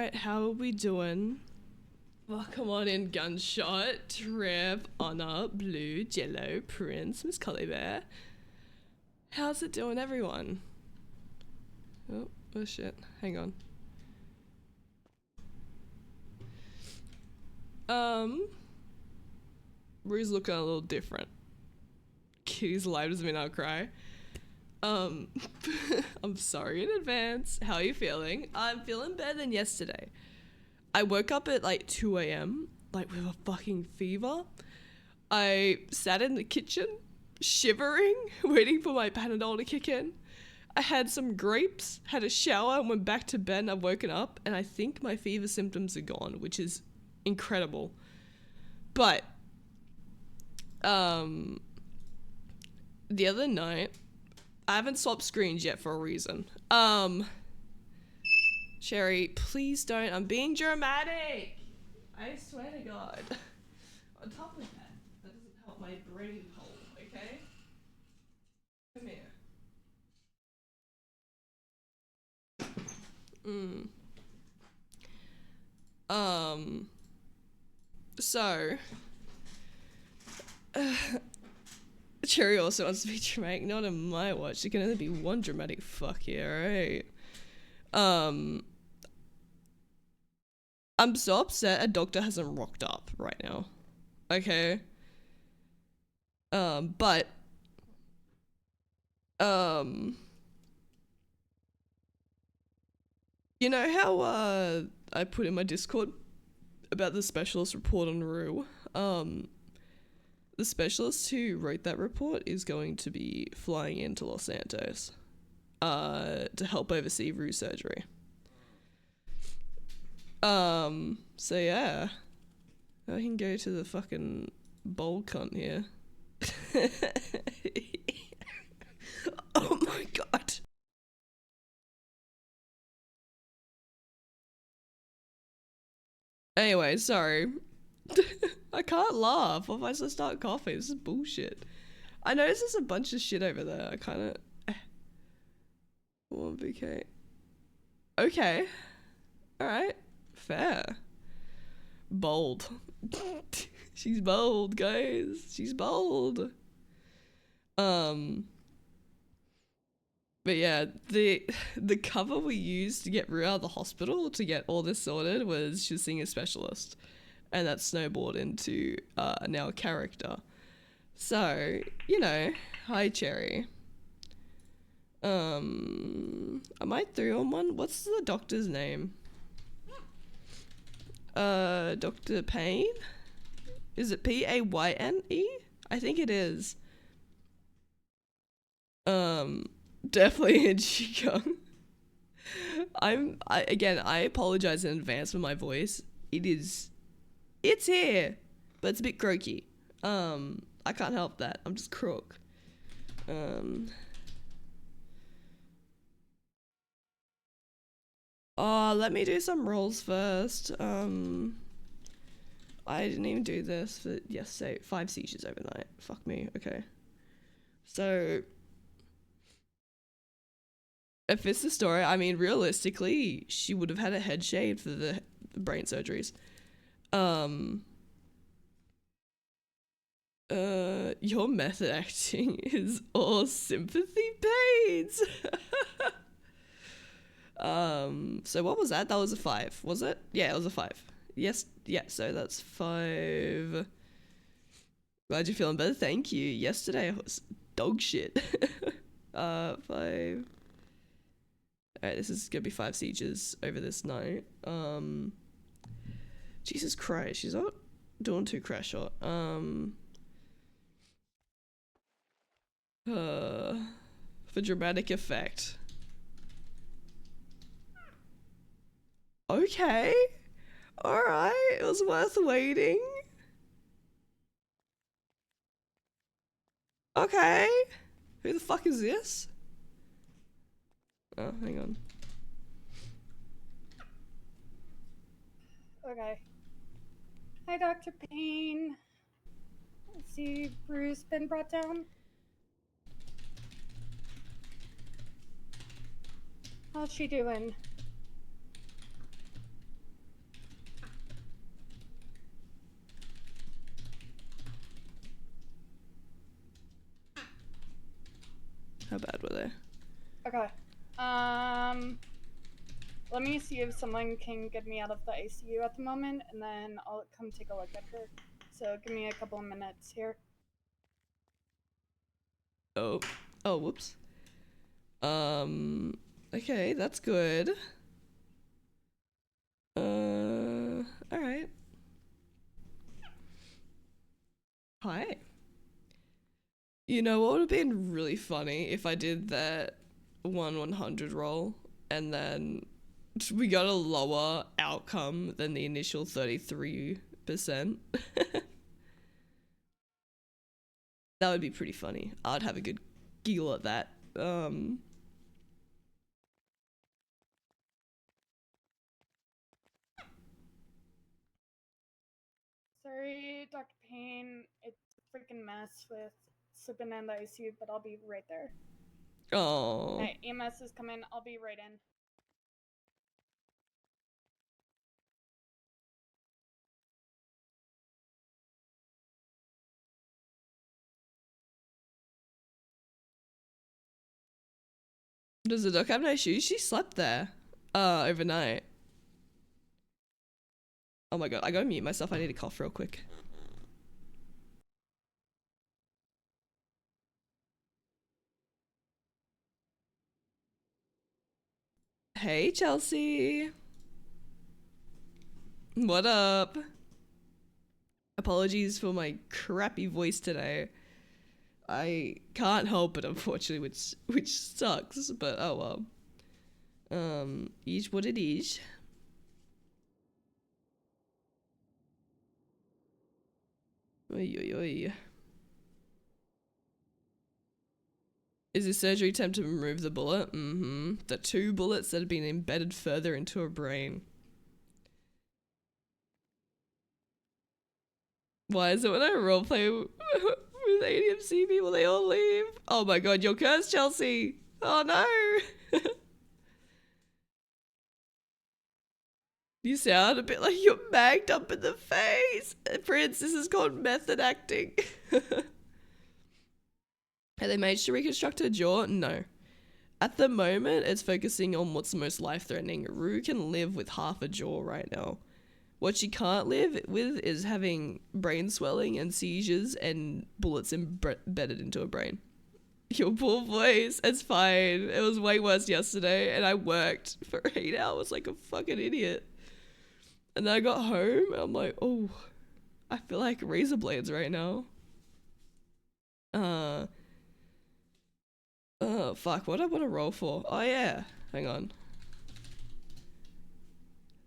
Alright, how are we doing? Well, come on in, Gunshot, Trev, Honor, Blue, Jello, Prince, Miss Bear. How's it doing, everyone? Oh shit, hang on. Rue's looking a little different. Kitty's alive doesn't mean I'll cry. I'm sorry in advance. How are you feeling? I'm feeling better than yesterday. I woke up at like 2 a.m. like with a fucking fever. I sat in the kitchen, shivering, waiting for my Panadol to kick in. I had some grapes, had a shower, and went back to bed, and I've woken up, and I think my fever symptoms are gone, which is incredible. But, the other night, I haven't swapped screens yet for a reason. Sherry, please don't. I'm being dramatic. I swear to God. On top of that, that doesn't help my brain hold, okay? Come here. So, Cherry also wants to be dramatic, not on my watch. There can only be one dramatic fuck here, right? I'm so upset a doctor hasn't rocked up right now. Okay. But you know how I put in my Discord about the specialist report on Rue? The specialist who wrote that report is going to be flying into Los Santos to help oversee Rue's surgery. So yeah. I can go to the fucking bowl cunt here. Oh my god. Anyway, sorry. I can't laugh. What if I just start coughing? This is bullshit. I noticed there's a bunch of shit over there. I kinda... 1BK. Okay. Alright. Fair. Bold. She's bold, guys. She's bold. But yeah, the cover we used to get Rue out of the hospital to get all this sorted was she was seeing a specialist. And that snowballed into now a character. So, you know, hi Cherry. Am I through on one? What's the doctor's name? Dr. Payne? Is it Payne? I think it is. Definitely in Qigong. I apologize in advance for my voice. It's here, but it's a bit croaky. I can't help that. I'm just crook. Oh, let me do some rolls first. I didn't even do this for yesterday. 5 seizures overnight. Fuck me. Okay. So, if it's the story, I mean, realistically, she would have had a head shaved for the brain surgeries. Your method acting is all sympathy pains. So what was that? That was a 5, was it? Yeah, it was a 5. Yes, yeah, so that's 5. Glad you're feeling better, thank you. Yesterday I was dog shit. 5. Alright, this is gonna be 5 sieges over this night. Jesus Christ, she's not doing too crash shot. For dramatic effect. Okay. Alright, it was worth waiting. Okay. Who the fuck is this? Oh, hang on. Okay. Hi, Dr. Payne. I see Bruce been brought down. How's she doing? bad were they? Okay. Let me see if someone can get me out of the ICU at the moment, and then I'll come take a look at her. So give me a couple of minutes here. Oh, whoops. Okay, that's good. Alright. Hi. You know what would have been really funny if I did that 1/100 roll and then we got a lower outcome than the initial 33%. That would be pretty funny. I'd have a good giggle at that. Sorry, Dr. Payne. It's a freaking mess with slipping in the ICU, but I'll be right there. Oh. Alright, EMS is coming. I'll be right in. Does the doc have no shoes? She slept there overnight. Oh my god, I gotta mute myself. I need to cough real quick. Hey, Chelsea. What up? Apologies for my crappy voice today. I can't help it, unfortunately, which sucks, but oh well. Is what it is. Oy, oy, oy. Is this surgery attempt to remove the bullet? Mm-hmm. The 2 bullets that had been embedded further into her brain. Why is it when I roleplay with ADMC people, they all leave? Oh my god, you're cursed, Chelsea! Oh no! You sound a bit like you're magged up in the face! Prince, this is called method acting. Have they managed to reconstruct her jaw? No. At the moment, it's focusing on what's most life-threatening. Rue can live with half a jaw right now. What she can't live with is having brain swelling and seizures and bullets embedded into her brain. Your poor voice. It's fine. It was way worse yesterday, and I worked for 8 hours like a fucking idiot. And then I got home, and I'm like, oh, I feel like razor blades right now. Oh, fuck. What do I want to roll for? Oh, yeah. Hang on.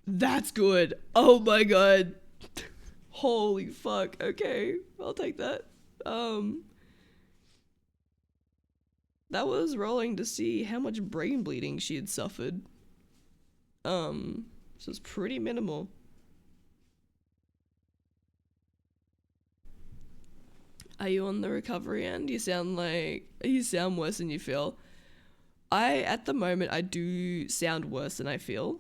That's good. Oh my god. Holy fuck. Okay. I'll take that. That was rolling to see how much brain bleeding she had suffered. So it's pretty minimal. Are you on the recovery end? You sound worse than you feel. At the moment, I do sound worse than I feel.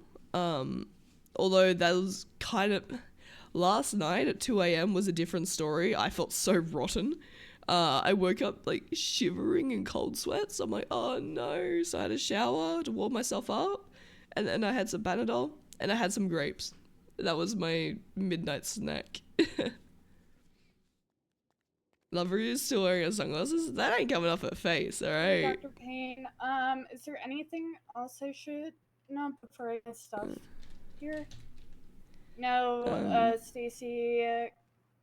Although that was kind of, last night at 2 a.m. was a different story. I felt so rotten. I woke up like shivering in cold sweats. I'm like, oh no. So I had a shower to warm myself up. And then I had some Panadol and I had some grapes. That was my midnight snack. Lover is still wearing her sunglasses. That ain't coming off her face, alright? Dr. Payne, is there anything else I should know before I get stuff here? No, Stacy,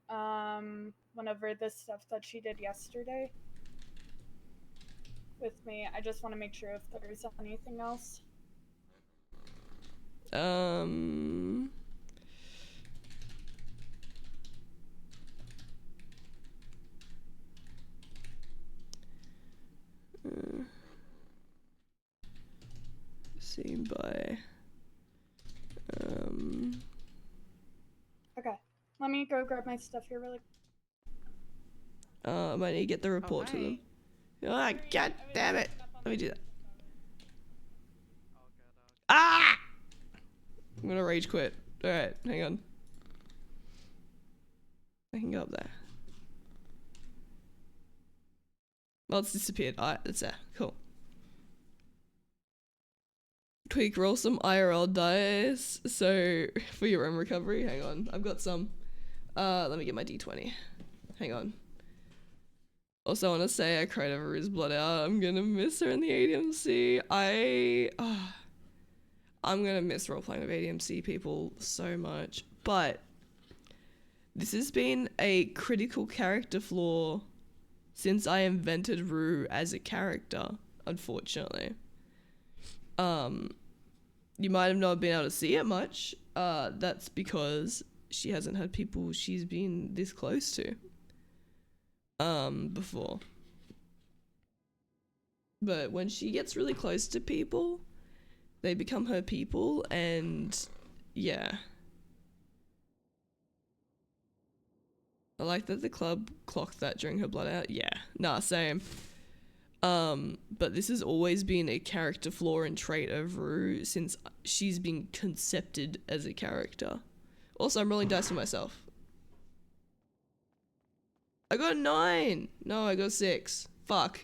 went over the stuff that she did yesterday with me. I just want to make sure if there's anything else. Seen by Okay, let me go grab my stuff here really quick. I might need to get the report to them. Ah, god damn it. Let me do that. Ah! I'm gonna rage quit. Alright, hang on. I can go up there. Well, it's disappeared. Alright, that's there. Cool. quick roll some IRL dice. So for your own recovery, hang on. I've got some. Let me get my D20. Hang on. Also, I want to say I cried over his blood out. I'm gonna miss her in the ADMC. I'm gonna miss roleplaying with ADMC people so much. But this has been a critical character flaw since I invented Rue as a character, unfortunately. You might have not been able to see it much. That's because she hasn't had people she's been this close to before. But when she gets really close to people, they become her people, and yeah. I like that the club clocked that during her blood out. Yeah, nah, same. But this has always been a character flaw and trait of Rue since she's been concepted as a character. Also, I'm rolling dice for myself. I got 9! No, I got 6. Fuck.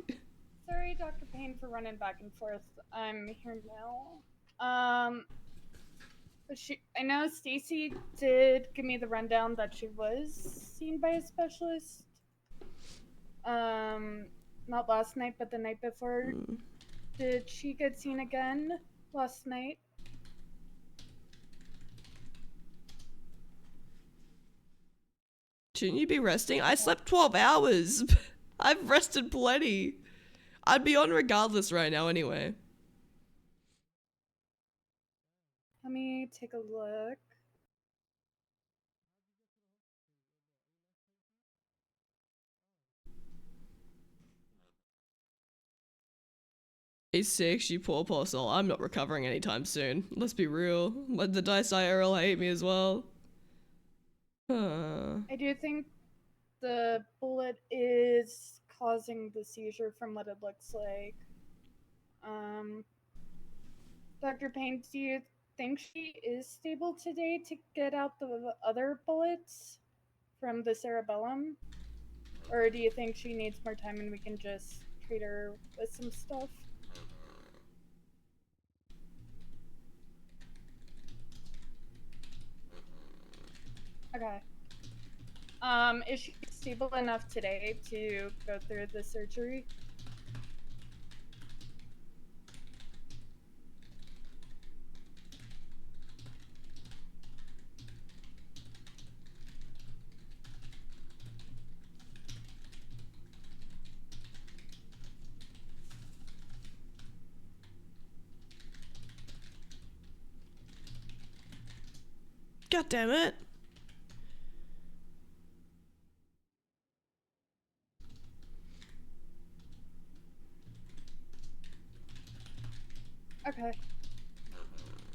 Sorry, Dr. Payne, for running back and forth. I'm here now. But I know Stacy did give me the rundown that she was seen by a specialist. Not last night, but the night before. Did she get seen again last night? Shouldn't you be resting? I slept 12 hours. I've rested plenty. I'd be on regardless right now anyway. Let me take a look. He's 6, you poor soul. I'm not recovering anytime soon. Let's be real. Let the dice IRL hate me as well. I do think the bullet is causing the seizure from what it looks like. Dr. Payne, do you think she is stable today to get out the other bullets from the cerebellum? Or do you think she needs more time and we can just treat her with some stuff? Okay. Is she stable enough today to go through the surgery? God damn it. Okay.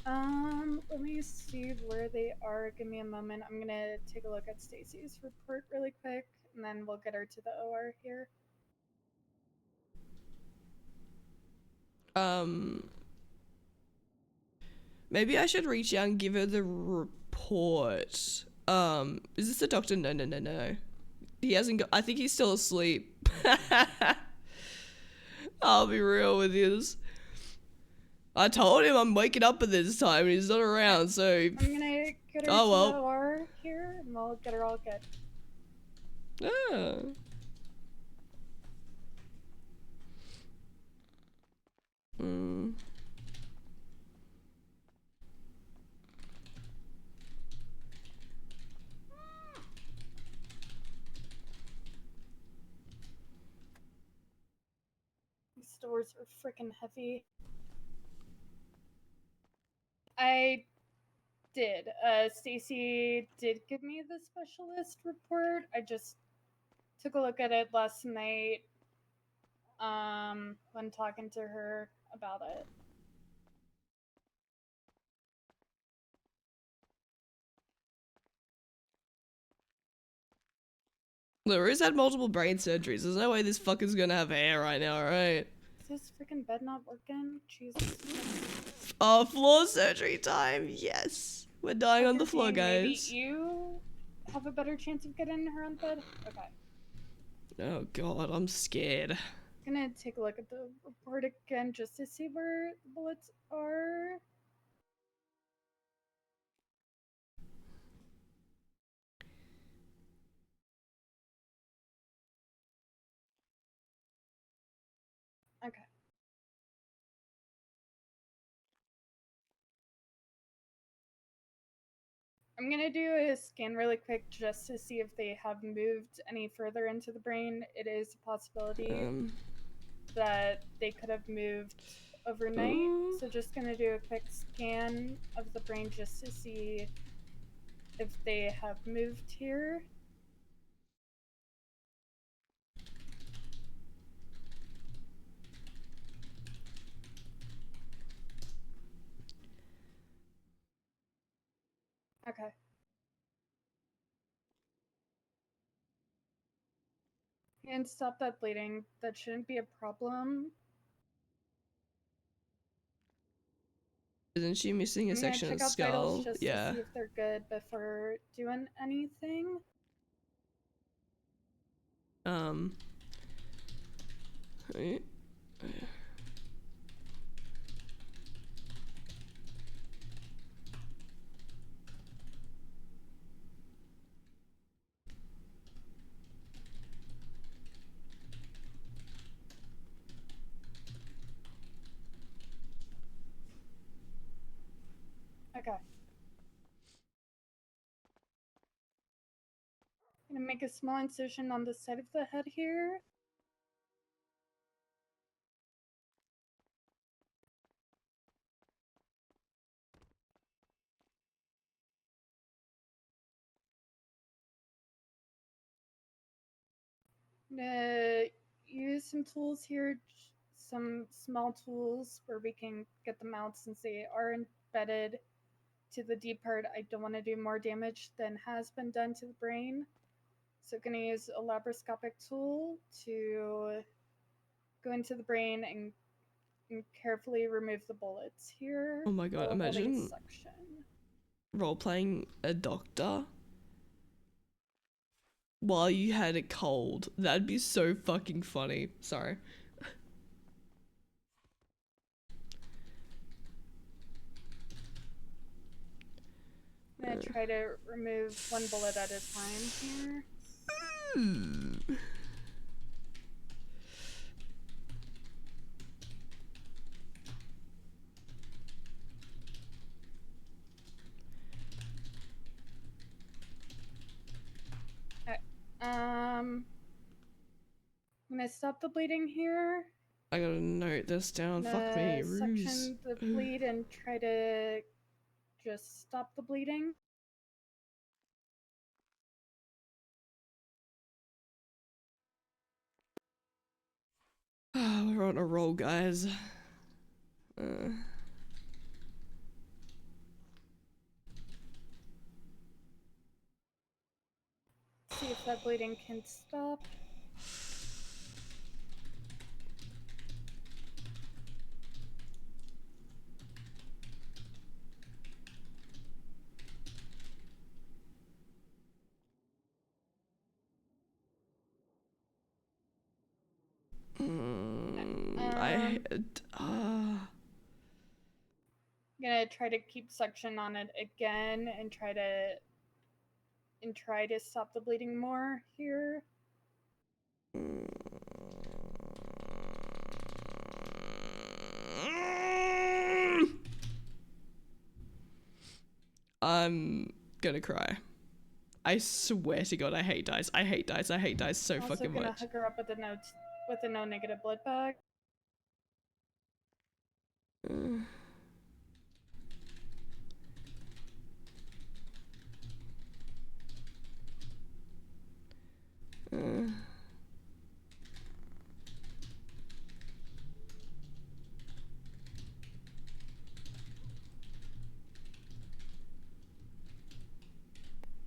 Let me see where they are. Give me a moment. I'm gonna take a look at Stacy's report really quick, and then we'll get her to the OR here. Maybe I should reach out and give her the report. Is this the doctor? No. He hasn't got, I think he's still asleep. I'll be real with you. I told him I'm waking up at this time and he's not around, so... I'm gonna get her to the OR here, and we'll get her all good. These doors are freaking heavy. I did. Stacy did give me the specialist report. I just took a look at it last night when talking to her about it. Larue's had multiple brain surgeries. There's no way this fucker's gonna have hair right now, right? Is this freaking bed not working? Jesus. Oh, floor surgery time. Yes. We're dying on the floor, guys. Maybe you have a better chance of getting her on bed? Okay. Oh god, I'm scared. I'm gonna take a look at the report again just to see where the bullets are. Okay. I'm gonna do a scan really quick just to see if they have moved any further into the brain. It is a possibility that they could have moved overnight. So just gonna do a quick scan of the brain just to see if they have moved here. Okay. And stop that bleeding. That shouldn't be a problem. Isn't she missing a I'm gonna section of check out vitals skull? just to Yeah. see if they're good before doing anything. Right. Okay. I'm gonna make a small incision on the side of the head here. I'm gonna use some tools here, some small tools where we can get them out since they are embedded to the deep part. I don't want to do more damage than has been done to the brain. So I'm gonna use a laparoscopic tool to go into the brain and carefully remove the bullets here. Oh my god, while holding imagine suction. role-playing a doctor while you had a cold. That'd be so fucking funny. Sorry. I'm gonna try to remove one bullet at a time here. Okay. I'm gonna stop the bleeding here. I gotta note this down. Fuck me, ruse. Suction the bleed and try to just stop the bleeding. We're on a roll, guys. See if that bleeding can stop. I'm gonna try to keep suction on it again and try to stop the bleeding more here. I'm gonna cry. I swear to God, I hate dice. I hate dice. I hate dice so fucking much. Also gonna hook her up with a no negative blood bag.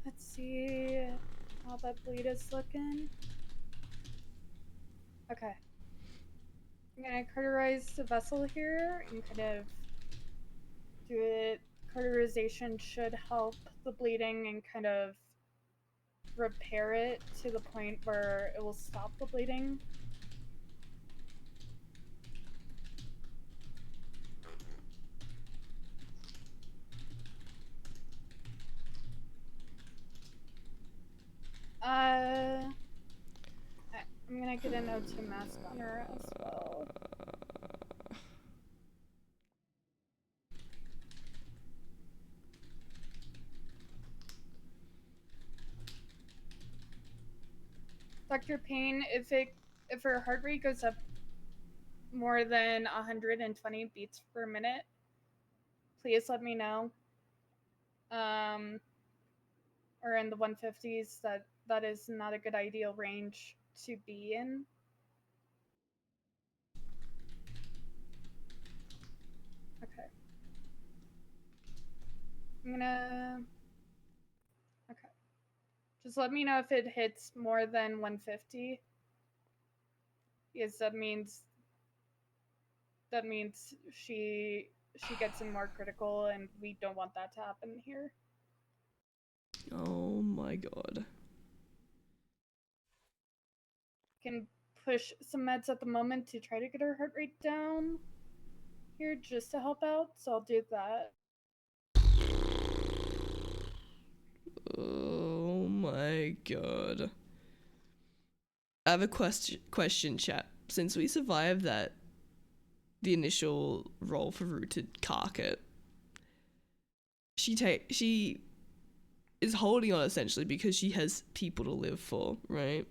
Let's see how that bleed is looking. Okay. I'm gonna cauterize the vessel here and kind of do it. Cauterization should help the bleeding and kind of repair it to the point where it will stop the bleeding. I'm gonna get an O2 mask on her as well. Dr. Payne, if her heart rate goes up more than 120 beats per minute, please let me know. Or in the 150s, that is not a good ideal range to be in. Okay. Okay. Just let me know if it hits more than 150. Because that means she gets in more critical, and we don't want that to happen here. Oh my god. Can push some meds at the moment to try to get her heart rate down here just to help out, so I'll do that. Oh my god. I have a question, chat. Since we survived the initial roll for rooted carket, she is holding on essentially because she has people to live for, right?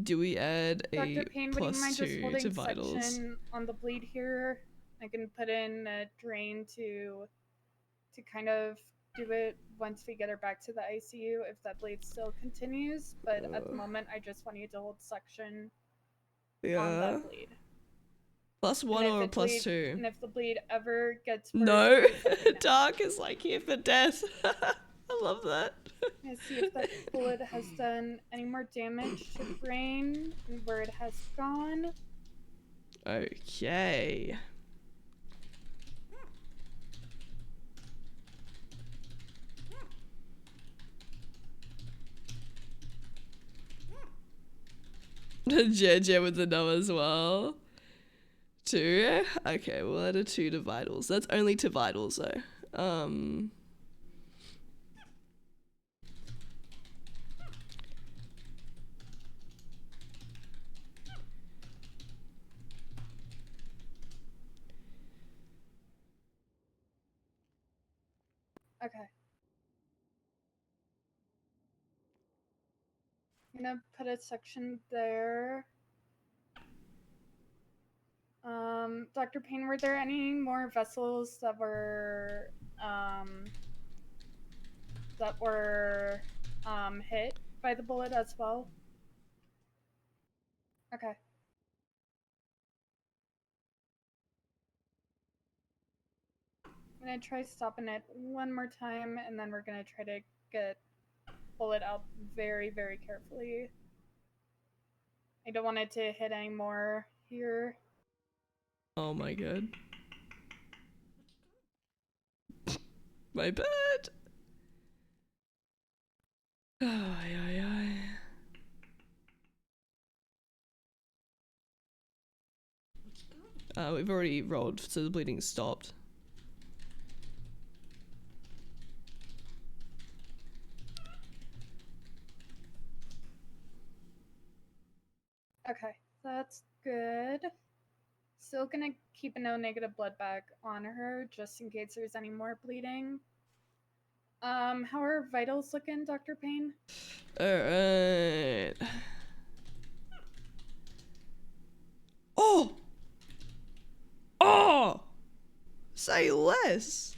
Do we add a Dr. Payne, would you mind just +2 holding to vitals? section on the bleed here? I can put in a drain to kind of do it once we get her back to the ICU if that bleed still continues, but at the moment I just want you to hold suction on that bleed. +1 or a +2? And if the bleed ever gets worse, No. Dark is like here for death. I love that. Let's see if that bullet has done any more damage to the brain and where it has gone. Okay. JJ with the no as well. 2. Okay, we'll add a 2 to vitals. That's only to vitals though. Okay. I'm gonna put a section there. Dr. Payne, were there any more vessels that were hit by the bullet as well? Okay. I'm gonna try stopping it one more time, and then we're gonna try to get bullet out very, very carefully. I don't want it to hit any more here. Oh my god. My bad. Ay, ay, ay. We've already rolled, so the bleeding stopped. Okay, that's good. Still gonna keep a no negative blood bag on her just in case there's any more bleeding. How are vitals looking, Dr. Payne? Alright. Oh! Oh! Say less!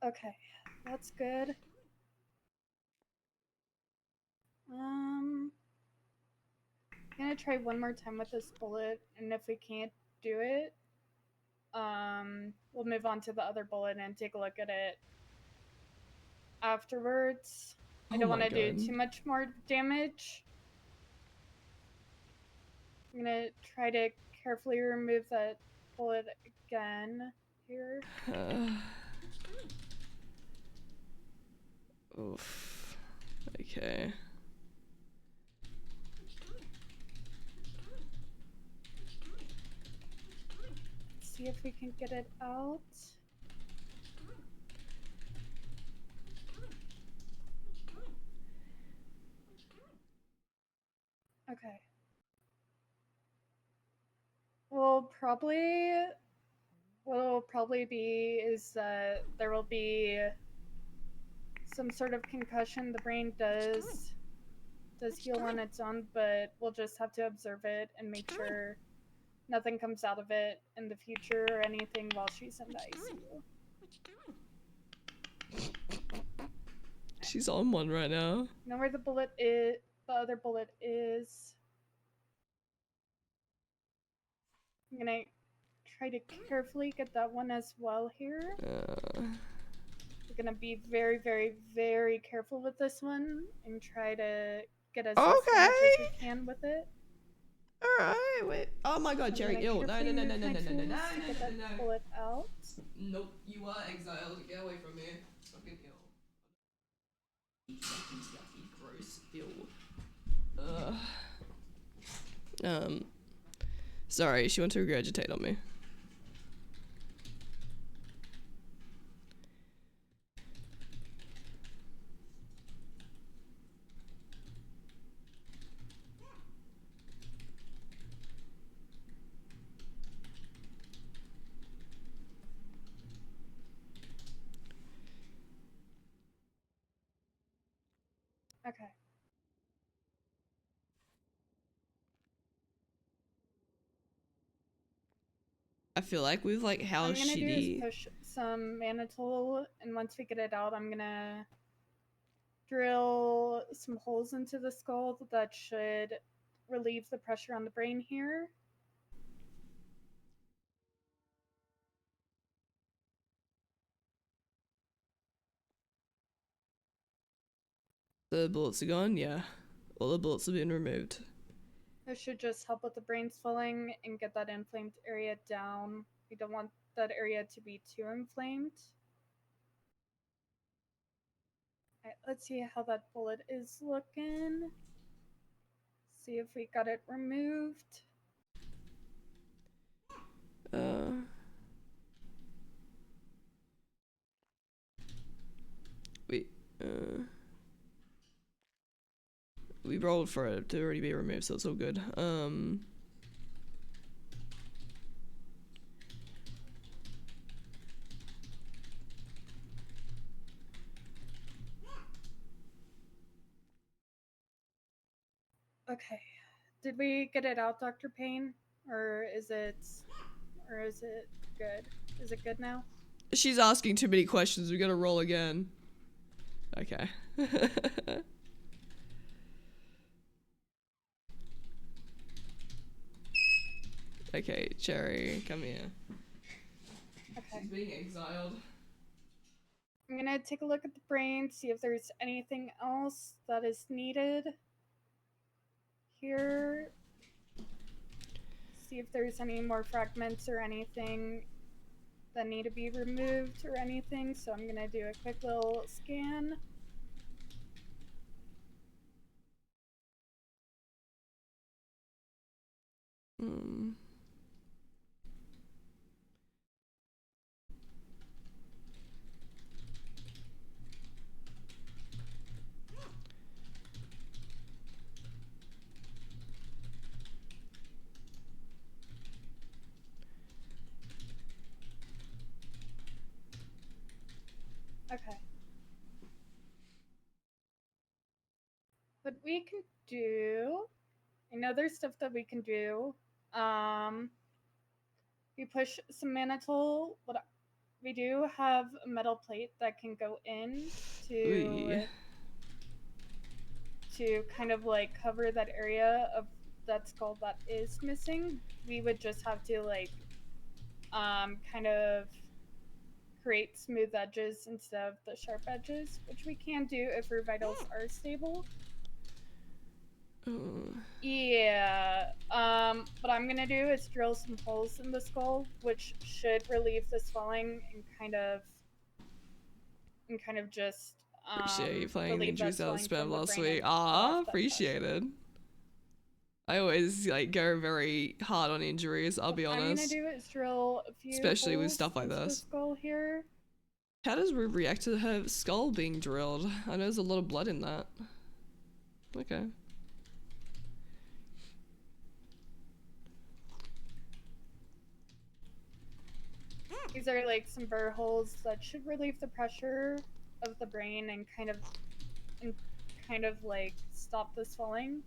Okay, that's good. I'm gonna try one more time with this bullet, and if we can't do it, we'll move on to the other bullet and take a look at it afterwards. I don't want to do too much more damage. I'm gonna try to carefully remove that bullet again here. Oof. Okay. see if we can get it out. Okay. What'll probably be is that there will be some sort of concussion. The brain does heal on its own, but we'll just have to observe it and make sure nothing comes out of it in the future or anything while she's in the ICU. She's on one right now. Know where the bullet is? The other bullet is. I'm gonna try to carefully get that one as well here. We're gonna be very, very, very careful with this one and try to get as much as we can with it. Alright, wait. Oh my god, Jerry, ew. No. Get that bullet out. Nope, you are exiled. Get away from me. Fucking ill. Yucky, gross, ill. Sorry, she went to regurgitate on me. Okay. I feel like with like how shitty. What I'm gonna do is push some mannitol, and once we get it out, I'm gonna drill some holes into the skull that should relieve the pressure on the brain here. The bullets are gone, yeah. All the bullets have been removed. This should just help with the brain swelling and get that inflamed area down. We don't want that area to be too inflamed. Alright, let's see how that bullet is looking. See if we got it removed. Wait, we rolled for it to already be removed, so it's all good. Okay. Did we get it out, Dr. Payne? Or is it good? Is it good now? She's asking too many questions. We gotta roll again. Okay. Okay, Cherry, come here. Okay. She's being exiled. I'm gonna take a look at the brain, see if there's anything else that is needed here. See if there's any more fragments or anything that need to be removed or anything. So I'm gonna do a quick little scan. Okay. What we can do, I know there's stuff that we can do. We push some mannitol. We do have a metal plate that can go in to kind of like cover that area of that skull that is missing. We would just have to like kind of create smooth edges instead of the sharp edges, which we can do if her vitals are stable. Yeah. What I'm gonna do is drill some holes in the skull, which should relieve the swelling and kind of just appreciate you playing the juice out of spam last week. Ah, appreciated. I always like go very hard on injuries, I'll be What I'm gonna honest. do is drill a few Especially with holes stuff like into the this. skull here. How does Rube react to her skull being drilled? I know there's a lot of blood in that. Okay. These are like some burr holes that should relieve the pressure of the brain and kind of like stop the swelling.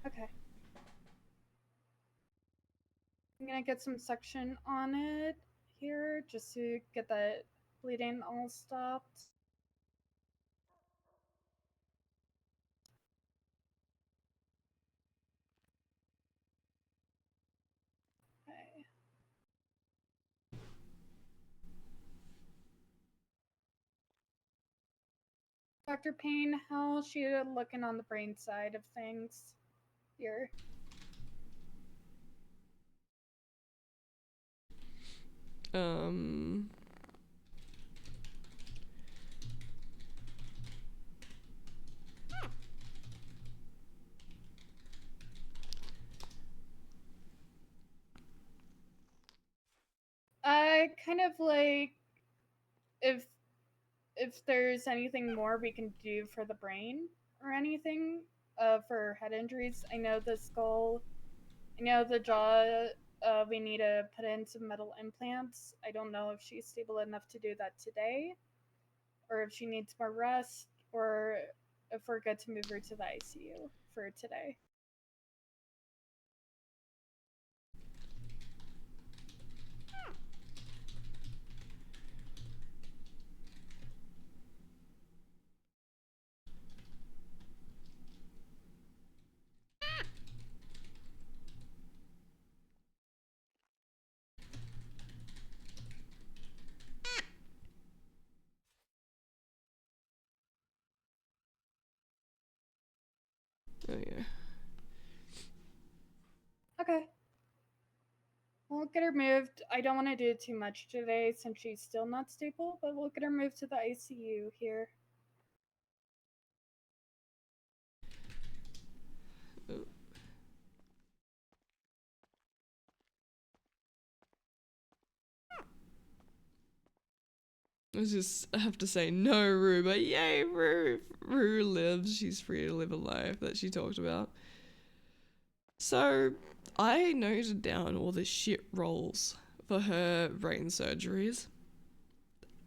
Okay. I'm gonna get some suction on it here just to get that bleeding all stopped. Okay. Dr. Payne, how's she looking on the brain side of things here? Um. Kind of like if there's anything more we can do for the brain or anything for head injuries. I know the skull, I know the jaw, we need to put in some metal implants. I don't know if she's stable enough to do that today or if she needs more rest or if we're good to move her to the ICU for today. Oh yeah. Okay. We'll get her moved. I don't want to do too much today since she's still not stable, but we'll get her moved to the ICU here. Oh. I have to say no, Rue, but yay, Rue. Rue lives. She's free to live a life that she talked about. So, I noted down all the shit rolls for her brain surgeries.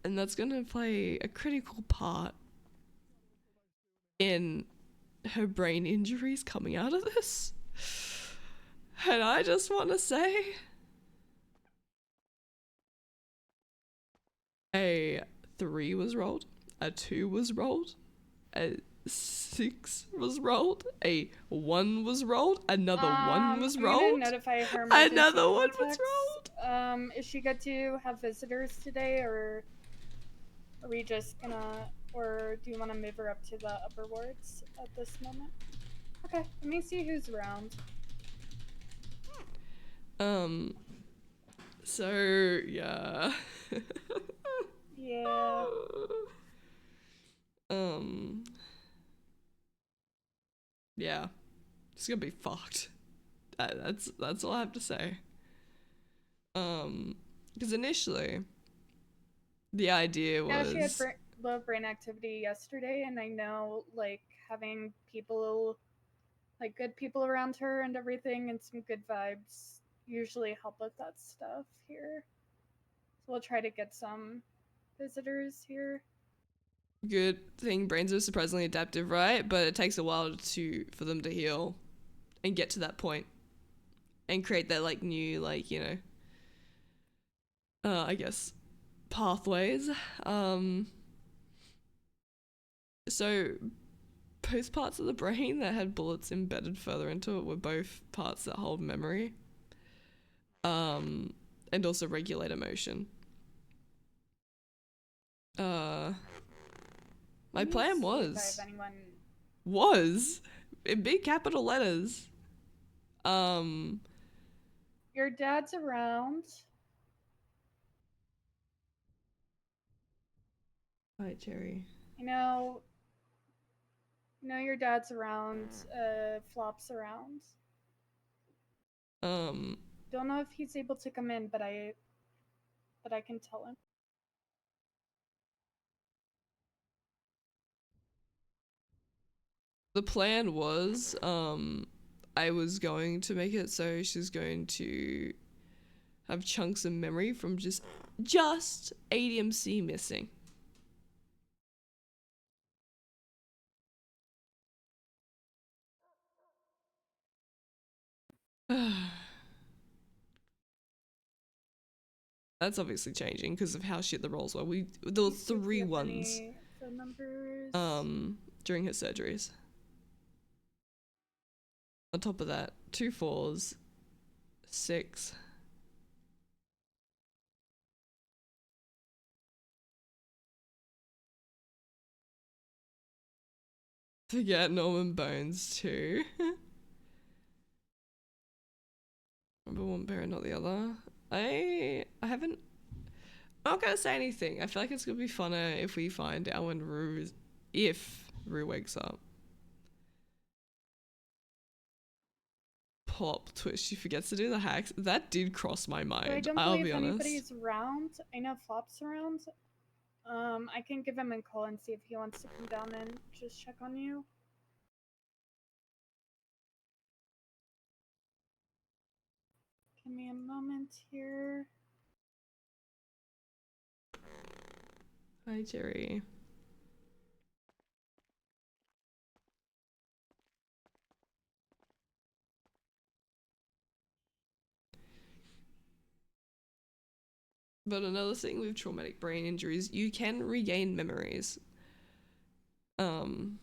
And that's going to play a critical part in her brain injuries coming out of this. And I just want to say a 3 was rolled, a 2 was rolled, a 6 was rolled, a 1 was rolled, another 1 was I'm rolled, gonna notify her emergency another 1 was contacts. rolled. Is she good to have visitors today, or are we just gonna, or do you want to move her up to the upper wards at this moment? Okay, let me see who's around. So yeah. Yeah. Yeah, it's gonna be fucked. That's all I have to say. Because initially, the idea Yeah, she had was low brain activity yesterday, and I know like having people, like good people around her and everything, and some good vibes usually help with that stuff here. So we'll try to get some visitors here. good thing. Brains are surprisingly adaptive, right? But it takes a while for them to heal and get to that point and create that like new I guess pathways. So both parts of the brain that had bullets embedded further into it were both parts that hold memory, and also regulate emotion. My plan was in big capital letters. Your dad's around. Hi, Cherry. You know, No, your dad's around. Flop's around. Don't know if he's able to come in, but I can tell him. The plan was, I was going to make it so she's going to have chunks of memory from just ADMC missing. That's obviously changing because of how shit the rolls were. There were 3 ones phone numbers. during her surgeries. On top of that, 2 4s, 6. Forget Norman Bones too. Remember one parent, not the other. I haven't. I'm not gonna say anything. I feel like it's gonna be funner if we find out when if Rue wakes up. Plot twist, she forgets to do the hacks. That did cross my mind. I don't I'll believe be honest. anybody's around. I know Flop's around. I can give him a call and see if he wants to come down and just check on you. Give me a moment here. Hi, Jerry. But another thing with traumatic brain injuries, you can regain memories. It's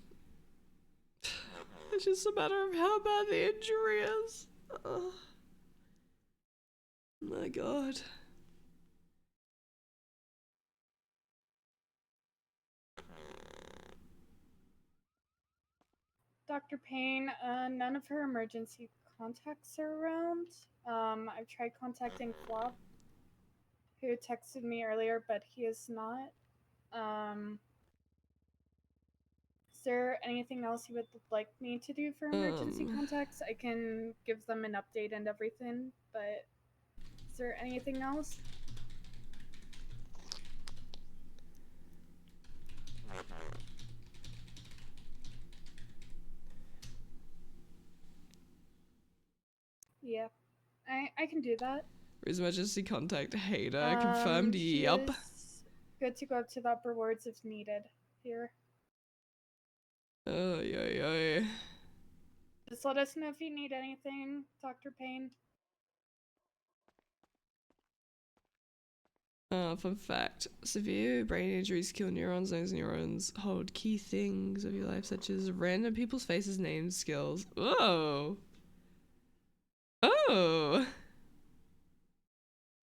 just a matter of how bad the injury is. Oh my god. Dr. Payne, none of her emergency contacts are around. I've tried contacting Flop, who texted me earlier, but he is not. Is there anything else you would like me to do for emergency contacts? I can give them an update and everything, but is there anything else? Yeah, I can do that. His emergency contact Hater confirmed. Yup. Good to go up to the upper wards if needed. Here. Oh yeah. Just let us know if you need anything, Dr. Payne. Fun fact: severe brain injuries kill neurons. Those neurons hold key things of your life, such as random people's faces, names, skills. Oh.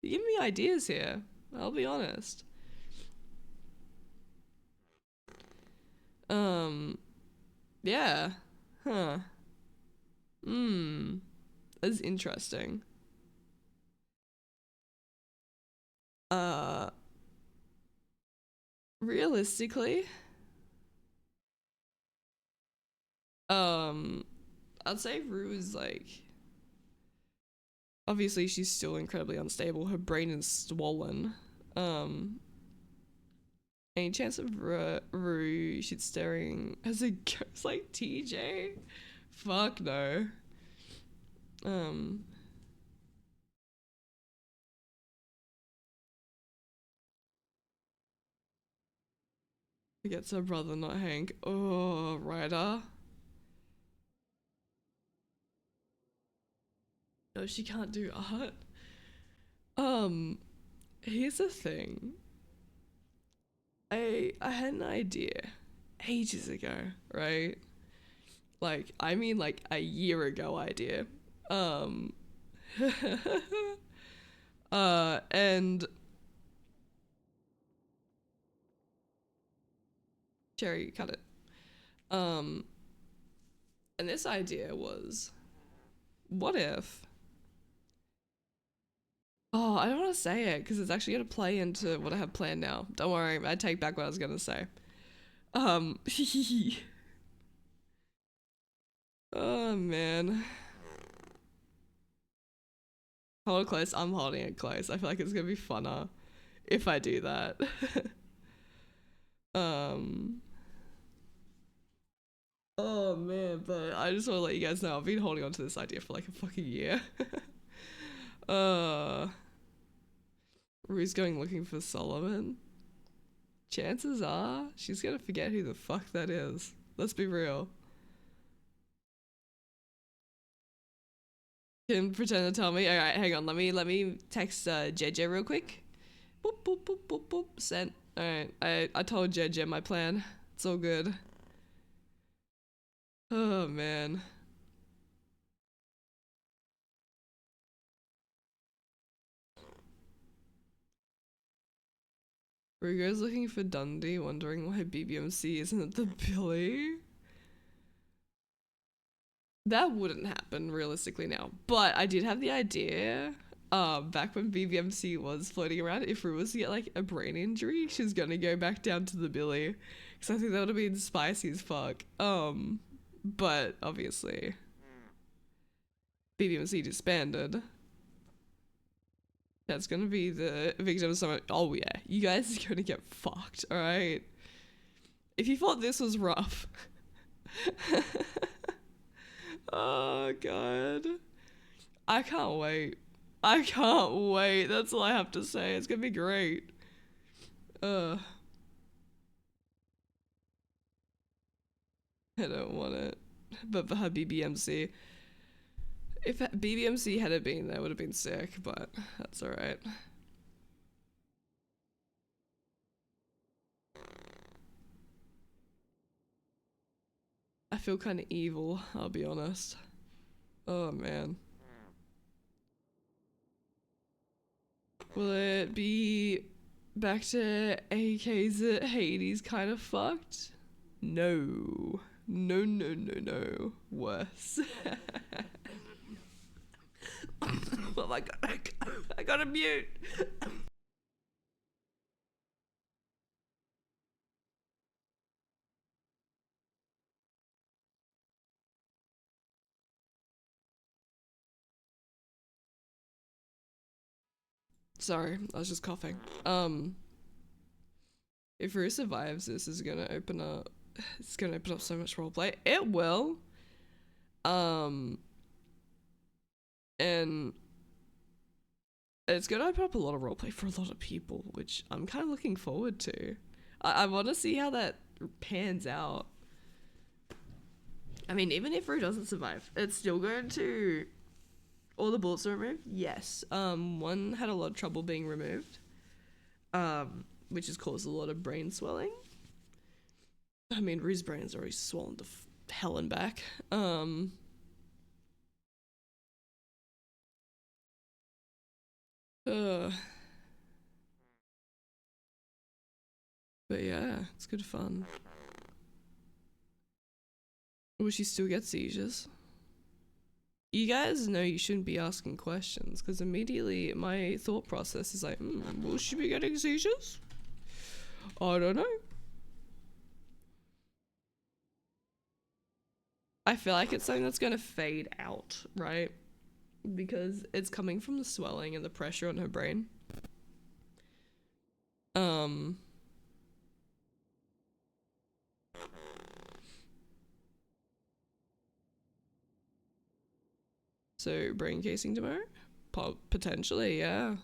You give me ideas here. I'll be honest. Yeah. Huh. That's interesting. Realistically, I'd say Rue is like, obviously she's still incredibly unstable. Her brain is swollen. Any chance of Rue shit staring as a ghost like TJ? Fuck no. Gets her brother, not Hank. Oh, Ryder. No, she can't do art. Here's the thing. I had an idea ages ago, right? Like, I mean like a year ago idea. And Cherry, cut it. And this idea was, what if, oh, I don't want to say it because it's actually going to play into what I have planned now. Don't worry, I take back what I was going to say. Oh man. Hold it close. I'm holding it close. I feel like it's gonna be funner if I do that. um. Oh man, but I just want to let you guys know I've been holding on to this idea for like a fucking year. uh, Rue's going looking for Solomon. Chances are she's gonna forget who the fuck that is. Let's be real. Can pretend to tell me. All right, hang on. Let me text JJ real quick. Boop boop boop boop boop. Sent. All right. I told JJ my plan. It's all good. Oh man. Rugo's looking for Dundee, wondering why BBMC isn't at the Billy. That wouldn't happen realistically now, but I did have the idea. Back when BBMC was floating around, if Ru was to get like a brain injury, she's gonna go back down to the Billy, because I think that would have been spicy as fuck. But obviously, BBMC disbanded. That's gonna be the victim of someone. Oh yeah, you guys are gonna get fucked. All right. If you thought this was rough. Oh god. I can't wait. I can't wait. That's all I have to say. It's gonna be great. I don't want it. But for her BBMC. If BBMC had been there, would have been sick, but that's alright. I feel kind of evil, I'll be honest. Oh man. Will it be back to AKs at Hades kind of fucked? No. No, no, no, no. Worse. Oh my god, I gotta mute. Sorry, I was just coughing. If Rue survives, this is gonna open up. It's gonna open up so much roleplay. It will. And it's gonna open up a lot of roleplay for a lot of people, which I'm kind of looking forward to. I want to see how that pans out. I mean, even if Rue doesn't survive, it's still going to. All the bullets are removed. Yes. One had a lot of trouble being removed. Which has caused a lot of brain swelling. I mean, Rue's brain's already swollen to hell and back. But yeah, it's good fun. Will she still get seizures? You guys know you shouldn't be asking questions, because immediately my thought process is like, will she be getting seizures? I don't know. I feel like it's something that's gonna fade out, right? Because it's coming from the swelling and the pressure on her brain. So brain casing tomorrow? Potentially, yeah.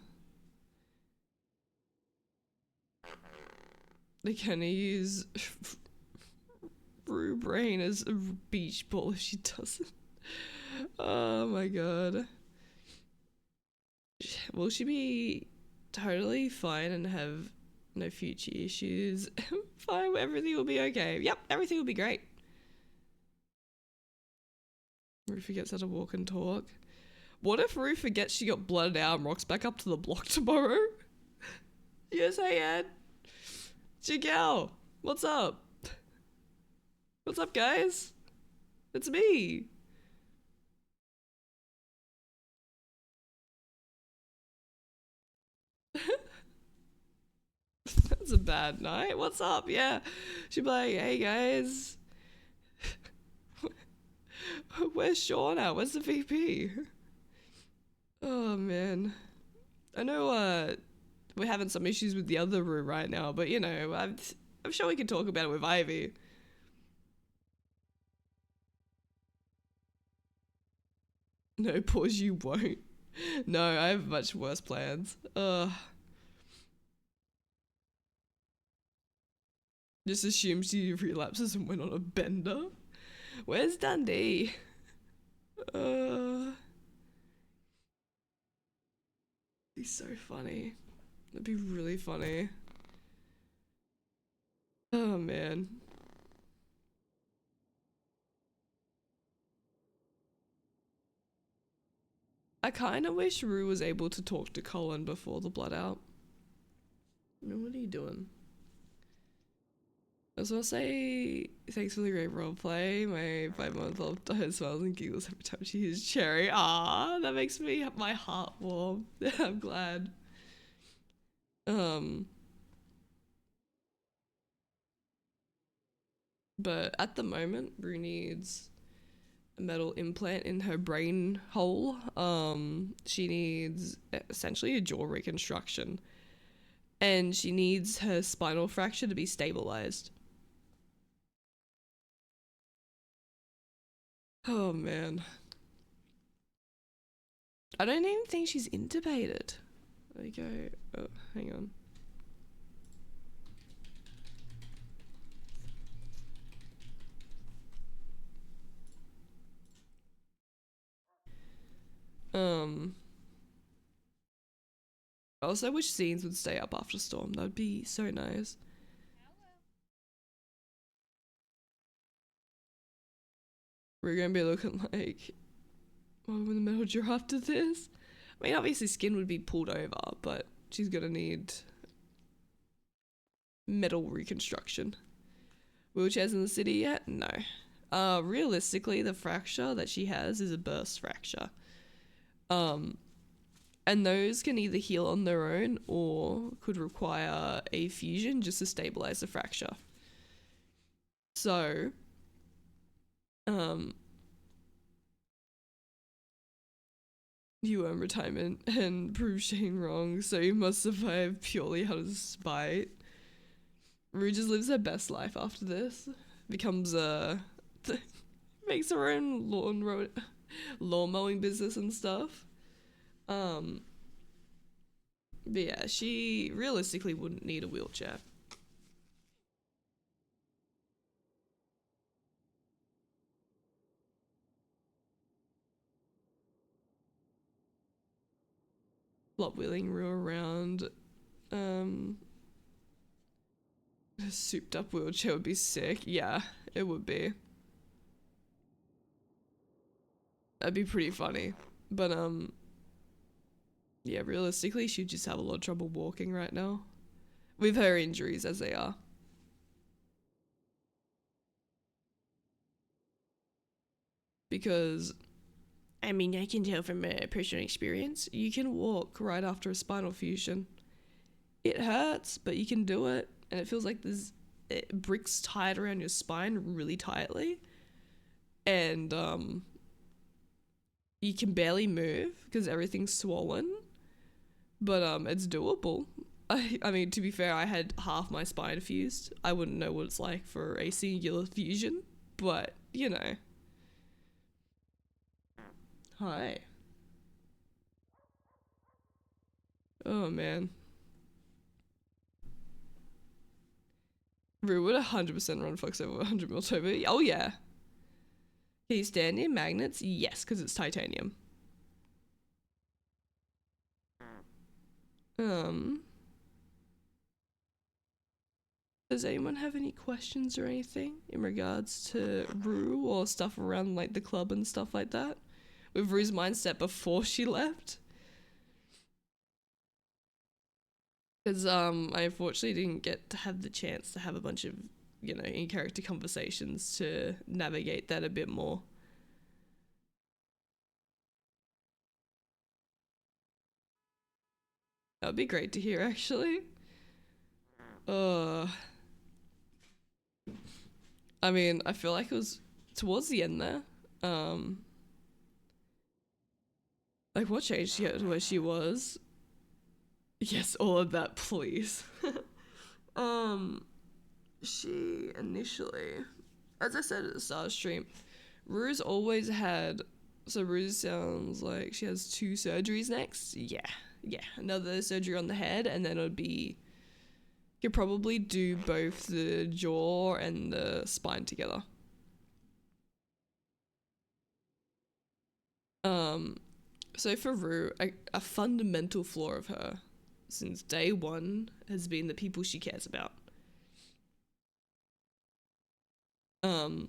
They can use Rue brain as a beach ball if she doesn't. Oh my god. Will she be totally fine and have no future issues? Fine, everything will be okay. Yep, everything will be great. Rue forgets how to walk and talk. What if Rue forgets she got blooded out and rocks back up to the block tomorrow? Yes, hey Ed. Jigel, what's up? What's up, guys? It's me. That's a bad night. What's up? Yeah. She'd be like, hey guys. Where's Sean at? Where's the VP? Oh man. I know we're having some issues with the other room right now, but you know, I'm sure we can talk about it with Ivy. No, pause, you won't. No, I have much worse plans. Just assume she relapses and went on a bender. Where's Dundee? Be so funny. That'd be really funny. Oh man. I kind of wish Rue was able to talk to Colin before the blood out. What are you doing? I was gonna say thanks for the great roleplay. My 5-month-old daughter smiles and giggles every time she hears Cherry. Ah, that makes my heart warm. I'm glad. But at the moment, Rue needs a metal implant in her brain hole. She needs essentially a jaw reconstruction. And she needs her spinal fracture to be stabilized. Oh man. I don't even think she's intubated. Okay. Oh, hang on. I also wish scenes would stay up after Storm. That'd be so nice. We're gonna be looking like with the metal jaw after this. I mean, obviously skin would be pulled over, but she's gonna need metal reconstruction. Wheelchairs in the city yet? No. Realistically, the fracture that she has is a burst fracture. And those can either heal on their own or could require a fusion just to stabilize the fracture. So, you earn retirement and prove Shane wrong, so you must survive purely out of spite. Rue just lives her best life after this. Becomes makes her own lawn mowing business and stuff. But yeah, she realistically wouldn't need a wheelchair. Lot wheeling Rue around. A souped up wheelchair would be sick. Yeah, it would be. That'd be pretty funny. But yeah, realistically she'd just have a lot of trouble walking right now. With her injuries as they are. Because I mean, I can tell from personal experience, you can walk right after a spinal fusion. It hurts, but you can do it, and it feels like there's bricks tied around your spine really tightly, and you can barely move because everything's swollen, but it's doable. I mean, to be fair, I had half my spine fused. I wouldn't know what it's like for a singular fusion, but you know. Hi. Oh man. Rue would 100% run Fox over 100 mil turbo. Oh yeah. Can you stand near magnets? Yes, because it's titanium. Does anyone have any questions or anything in regards to Rue or stuff around like the club and stuff like that? With Rue's mindset before she left? Because I unfortunately didn't get to have the chance to have a bunch of, you know, in-character conversations to navigate that a bit more. That would be great to hear, actually. I mean, I feel like it was towards the end there. Um, like what changed to get to where she was? Yes, all of that, please. um, she initially, as I said at the start of stream, Rue's always had. So Rue sounds like she has 2 surgeries next. Yeah, another surgery on the head, and then it would be. You could probably do both the jaw and the spine together. So for Rue, a fundamental flaw of her since day one has been the people she cares about. Um,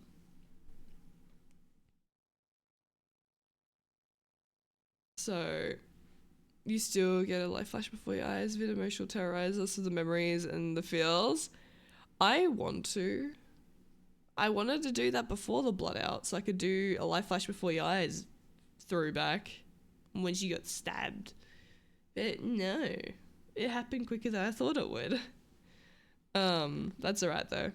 so you still get a light flash before your eyes, a bit emotional terrorizer, so the memories and the feels. I wanted to do that before the blood out, so I could do a light flash before your eyes throwback when she got stabbed. But no, it happened quicker than I thought it would. That's alright though.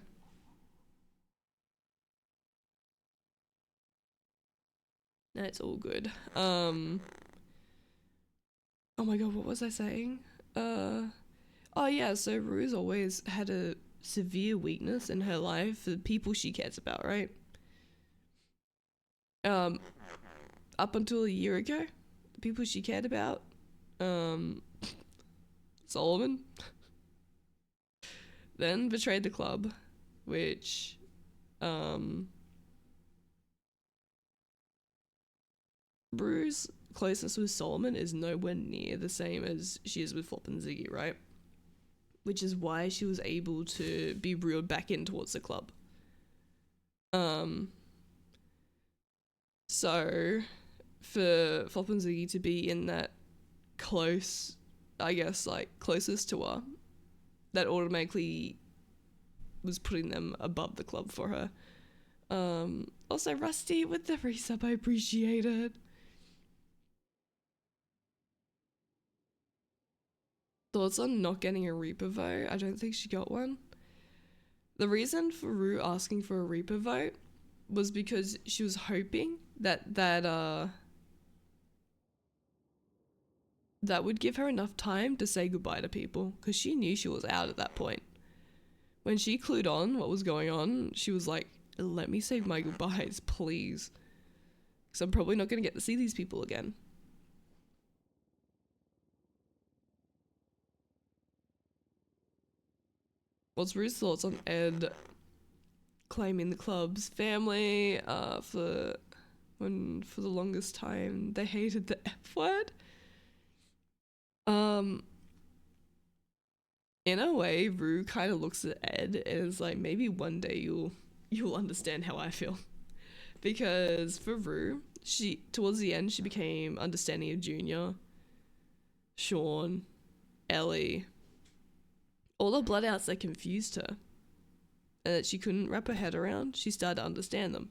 No, it's all good. Oh my god, what was I saying? Oh yeah, so Rue's always had a severe weakness in her life for the people she cares about, right? Up until a year ago, the people she cared about, Solomon, then betrayed the club, which, Rue's closeness with Solomon is nowhere near the same as she is with Flop and Ziggy, right? Which is why she was able to be reeled back in towards the club. So for Flop and Ziggy to be in that close, I guess, like closest to her, that automatically was putting them above the club for her. Also Rusty with the resub, I appreciate it. Thoughts on not getting a Reaper vote? I don't think she got one. The reason for Rue asking for a Reaper vote was because she was hoping that would give her enough time to say goodbye to people, because she knew she was out at that point. When she clued on what was going on, she was like, let me say my goodbyes, please. Because I'm probably not going to get to see these people again. What's Rue's thoughts on Ed claiming the club's family for the longest time they hated the F word? In a way, Rue kind of looks at Ed and is like, maybe one day you'll understand how I feel. Because for Rue, she towards the end she became understanding of Junior, Sean, Ellie. All the bloodouts that confused her and that she couldn't wrap her head around, she started to understand them.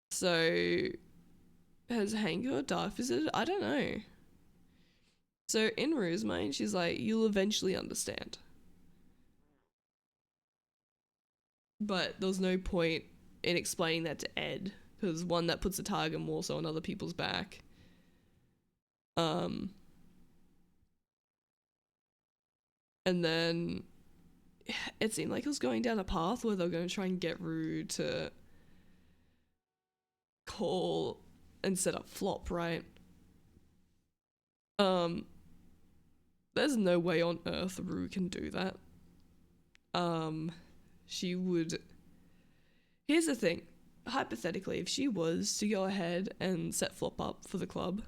So has Hank or Dark visited? I don't know. So in Rue's mind, she's like, you'll eventually understand. But there was no point in explaining that to Ed, because one, that puts the target more so on other people's back. And then it seemed like it was going down a path where they were going to try and get Rue to call and set up Flop, right? There's no way on earth Rue can do that. She would. Here's the thing. Hypothetically, if she was to go ahead and set Flop up for the club,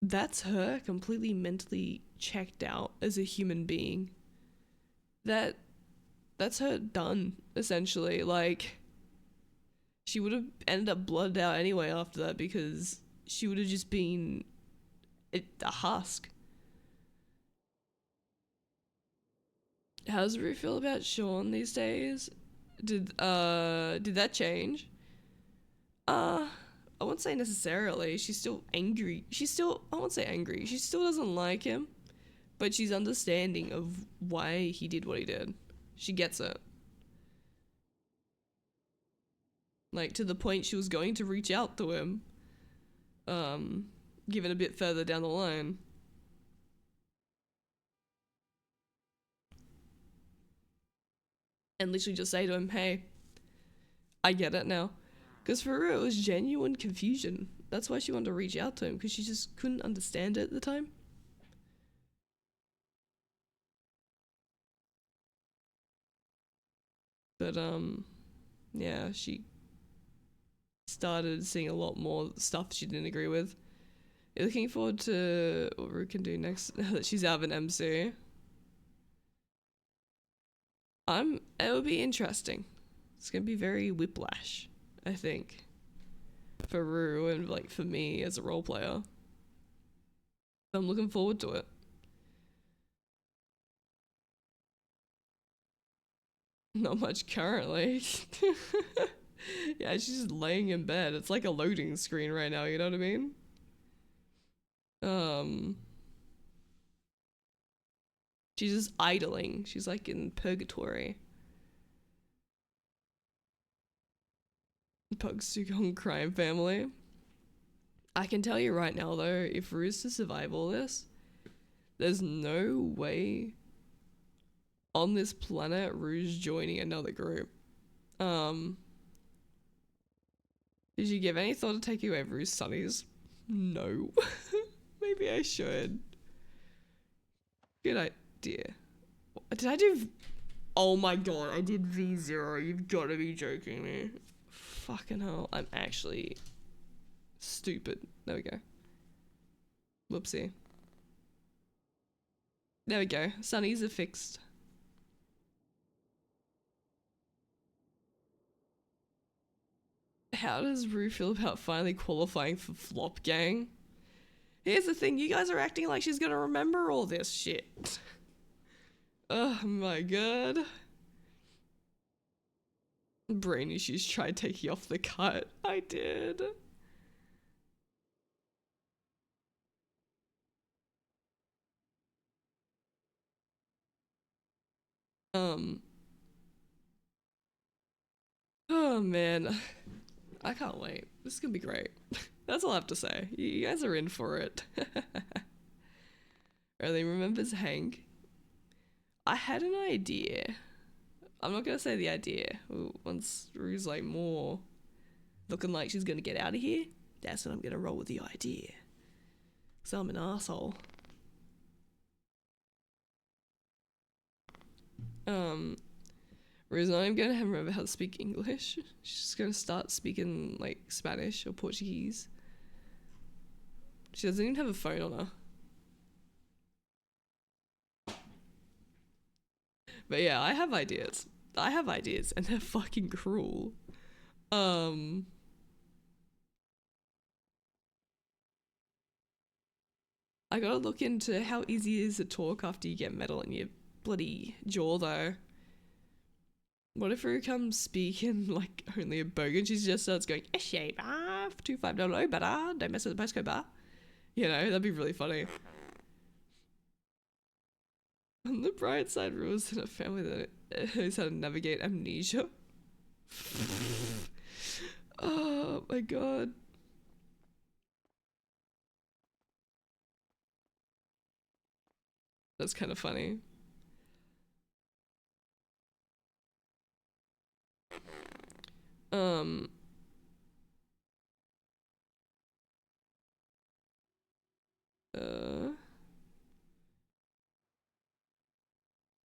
that's her completely mentally checked out as a human being. That's her done, essentially. Like, she would have ended up blooded out anyway after that, because she would have just been a husk. How does Rue feel about Sean these days? Did that change? I wouldn't say necessarily. She's still angry. I won't say angry. She still doesn't like him, but she's understanding of why he did what he did. She gets it. Like, to the point she was going to reach out to him. Given a bit further down the line. And literally just say to him, hey, I get it now. Because for her, it was genuine confusion. That's why she wanted to reach out to him, because she just couldn't understand it at the time. But, yeah, she started seeing a lot more stuff she didn't agree with. You're looking forward to what Rue can do next now that she's out of an MC. It will be interesting. It's gonna be very whiplash, I think. For Rue and like for me as a role player. I'm looking forward to it. Not much currently. Yeah, she's just laying in bed. It's like a loading screen right now, you know what I mean? She's just idling. She's like in purgatory. Pugsugon crime family. I can tell you right now though, if Rue's to survive all this, there's no way on this planet Rue's joining another group. Did you give any thought to taking away Rue's sunnies? No. Maybe I should. Good idea. Did I do... Oh my god, I did V0. You've got to be joking me. Fucking hell, I'm actually stupid. There we go. Whoopsie. There we go. Sunnies are fixed. How does Rue feel about finally qualifying for Flop Gang? Here's the thing, you guys are acting like she's gonna remember all this shit. Oh my god. Brain issues tried taking off the cut. I did. Oh man. I can't wait. This is gonna be great. That's all I have to say. You guys are in for it. Early remembers Hank. I had an idea. I'm not gonna say the idea. Once Rue's like more looking like she's gonna get out of here, that's when I'm gonna roll with the idea. So I'm an asshole. Rue's not even gonna remember how to speak English. She's just gonna start speaking like Spanish or Portuguese. She doesn't even have a phone on her. But yeah, I have ideas. And they're fucking cruel. I gotta look into how easy it is to talk after you get metal in your bloody jaw though. What if Rue comes speaking like only a bogan? She just starts going, Eshe bar 2500 bar, don't mess with the postcode bar. You know, that'd be really funny. On the bright side, Rue is in a family that knows how to navigate amnesia. Oh my god. That's kind of funny.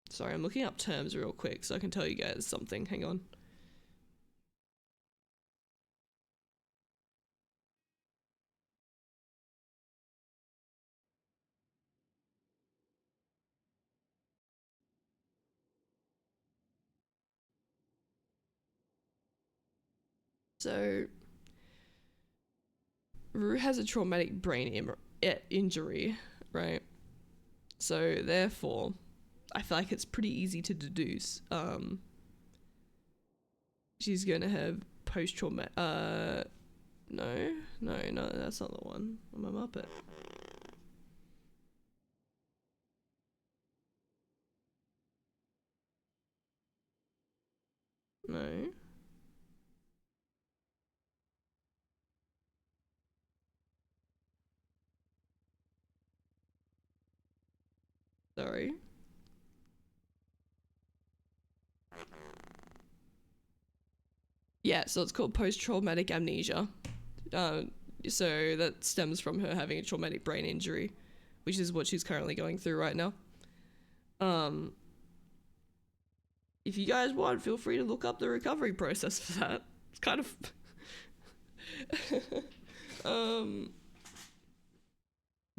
Sorry, I'm looking up terms real quick so I can tell you guys something. Hang on. So, Rue has a traumatic brain injury, right? So, therefore, I feel like it's pretty easy to deduce. She's gonna have post-traumatic. No, that's not the one. I'm a Muppet. Sorry. Yeah, so it's called post-traumatic amnesia. So that stems from her having a traumatic brain injury, which is what she's currently going through right now. If you guys want, feel free to look up the recovery process for that. It's kind of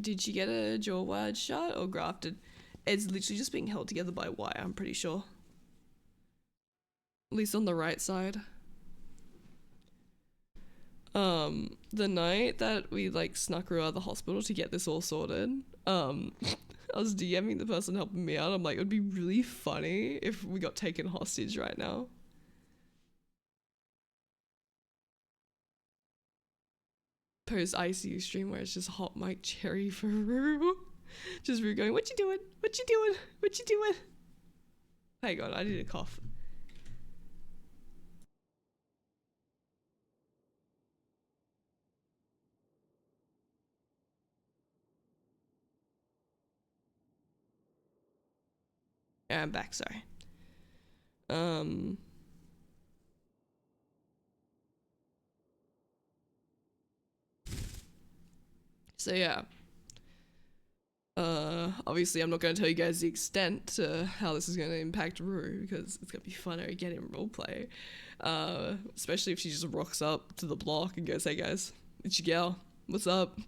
did she get a jaw wired shut or grafted? It's literally just being held together by wire, I'm pretty sure. At least on the right side. The night that we like snuck her out of the hospital to get this all sorted, I was DMing the person helping me out. I'm like, it would be really funny if we got taken hostage right now. Post ICU stream where it's just hot mic cherry for Rue. Just Rue going, what you doing? What you doing? What you doing? Hang on, I need a cough. Yeah, I'm back, sorry. So yeah. Obviously I'm not going to tell you guys the extent to how this is going to impact Rue because it's going to be funner again in roleplay. Especially if she just rocks up to the block and goes, hey guys, it's your gal, what's up?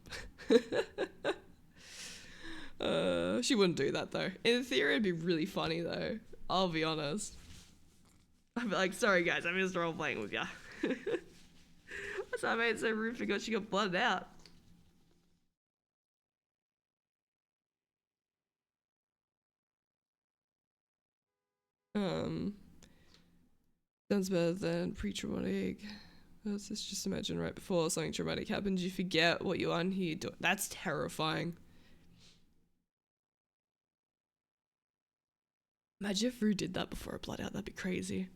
She wouldn't do that though. In theory it'd be really funny though, I'll be honest. I'd be like, sorry guys, I'm just roleplaying with ya. What's up mate, so Rue forgot she got blooded out. Sounds better than pre-traumatic. Let's just imagine right before something traumatic happens, you forget what you're on here doing. That's terrifying. Imagine if Rue did that before a blood out, that'd be crazy.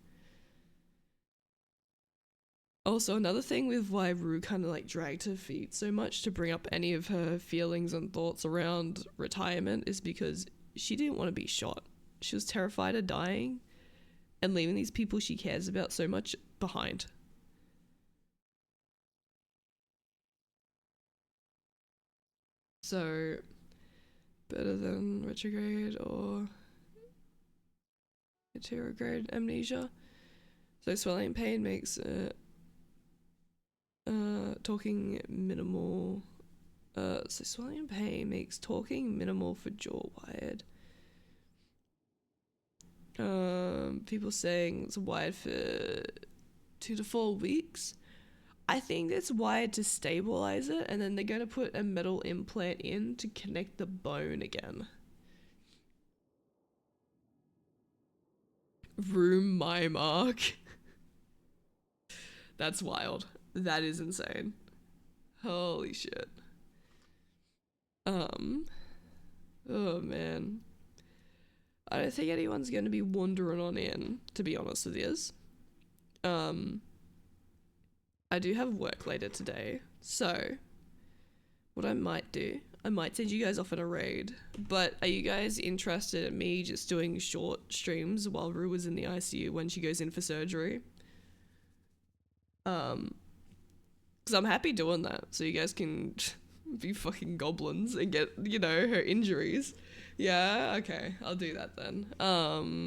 Also, another thing with why Rue kind of like dragged her feet so much to bring up any of her feelings and thoughts around retirement is because she didn't want to be shot. She was terrified of dying and leaving these people she cares about so much behind. So, better than retrograde or retrograde amnesia. So swelling pain makes talking minimal. So swelling pain makes talking minimal for jaw wired. People saying it's wired for 2 to 4 weeks. I think it's wired to stabilize it, and then they're going to put a metal implant in to connect the bone again. Room my mark. That's wild. That is insane. Holy shit. Oh man. I don't think anyone's going to be wandering on in, to be honest with you. I do have work later today, so what I might do, I might send you guys off on a raid, but are you guys interested in me just doing short streams while Rue was in the ICU when she goes in for surgery? Because I'm happy doing that, so you guys can be fucking goblins and get, you know, her injuries. Yeah, okay, I'll do that then.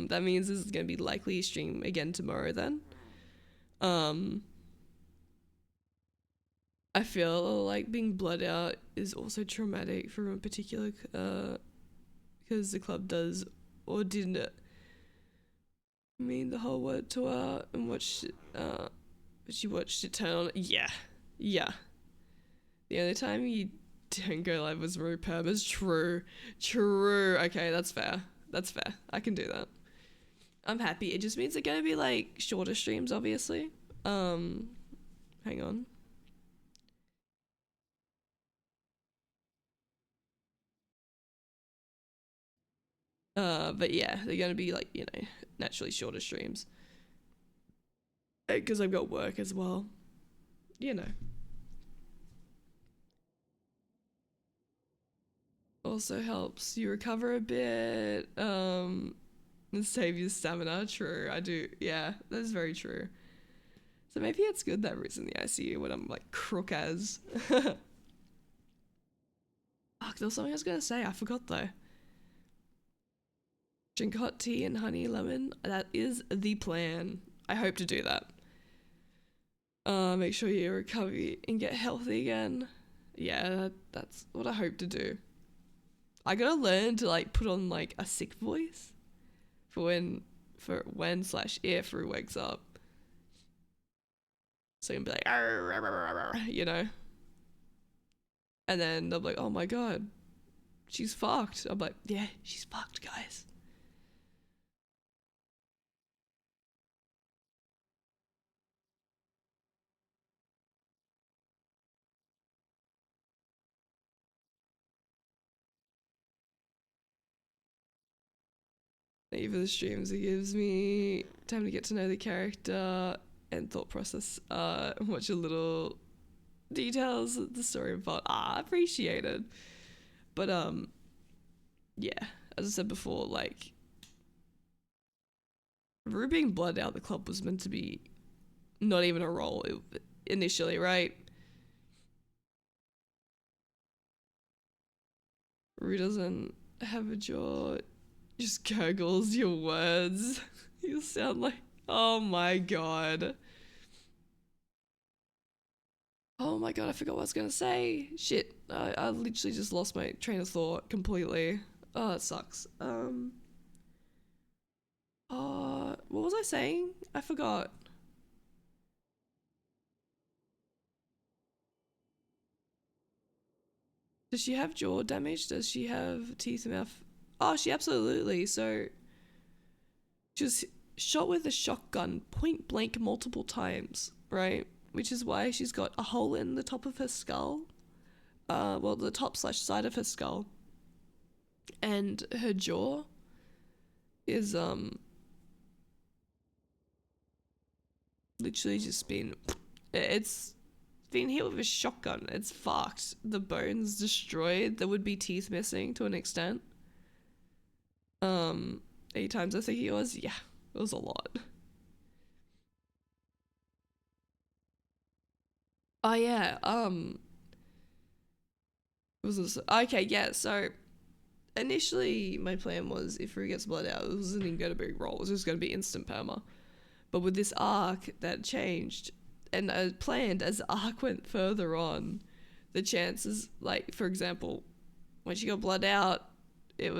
That means this is gonna be likely stream again tomorrow then. I feel like being blood out is also traumatic from a particular, because the club does or didn't mean the whole word to her and watched it, she watched it turn on. Yeah, yeah. The only time you don't go live was Rue Permas. True. Okay, that's fair. That's fair. I can do that. I'm happy. It just means they're gonna be like shorter streams, obviously. Hang on. But yeah, they're gonna be like, you know, naturally shorter streams. Because I've got work as well. You know. also helps you recover a bit. And save your stamina. True, I do. Yeah, that's very true. So maybe it's good that Rue's in the ICU when I'm like crook as. Fuck, there was something I was gonna say. I forgot though. Drink hot tea and honey lemon. That is the plan. I hope to do that. Make sure you recover and get healthy again. Yeah, that's what I hope to do. I gotta learn to like put on like a sick voice for when/if Rue wakes up. So you can be like, "Arr, arr, arr, arr," you know? And then they'll be like, oh my god, she's fucked. I'm like, yeah, she's fucked, guys. Thank you for the streams. It gives me time to get to know the character and thought process. Watch a little details of the story involved. Appreciated. But yeah, as I said before, like Rue being blood out the club was meant to be not even a role initially, right? Rue doesn't have a jaw, just gurgles your words. You sound like, oh my god. Oh my god, I forgot what I was gonna say. Shit, I literally just lost my train of thought completely. Oh, that sucks. What was I saying? I forgot. Does she have jaw damage? Does she have teeth and mouth? Oh, she absolutely. So, she was shot with a shotgun point blank multiple times, right? Which is why she's got a hole in the top of her skull. Well, the top/side of her skull. And her jaw is, literally just it's been hit with a shotgun. It's fucked. The bones destroyed. There would be teeth missing to an extent. 8 times I think it was. Yeah, it was a lot. Oh yeah. Was this okay? Yeah. So initially, my plan was if Rue gets blood out, it wasn't even going to be roll. It was just going to be instant perma. But with this arc, that changed, and I planned as the arc went further on, the chances, like for example, when she got blood out, it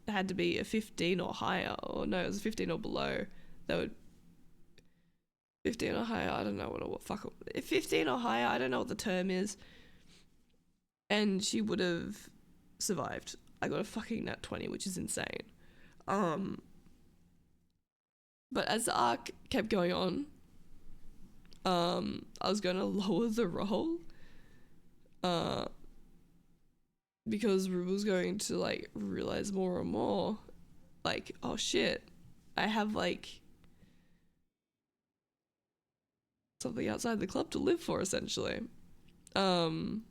had to be a 15 or higher, or no, it was a 15 or below. That would 15 or higher. I don't know what fuck 15 or higher. I don't know what the term is. And she would have survived. I got a fucking nat 20, which is insane. But as the arc kept going on, I was going to lower the roll, because Rue was going to like realize more and more, like, oh shit, I have like something outside the club to live for, essentially. But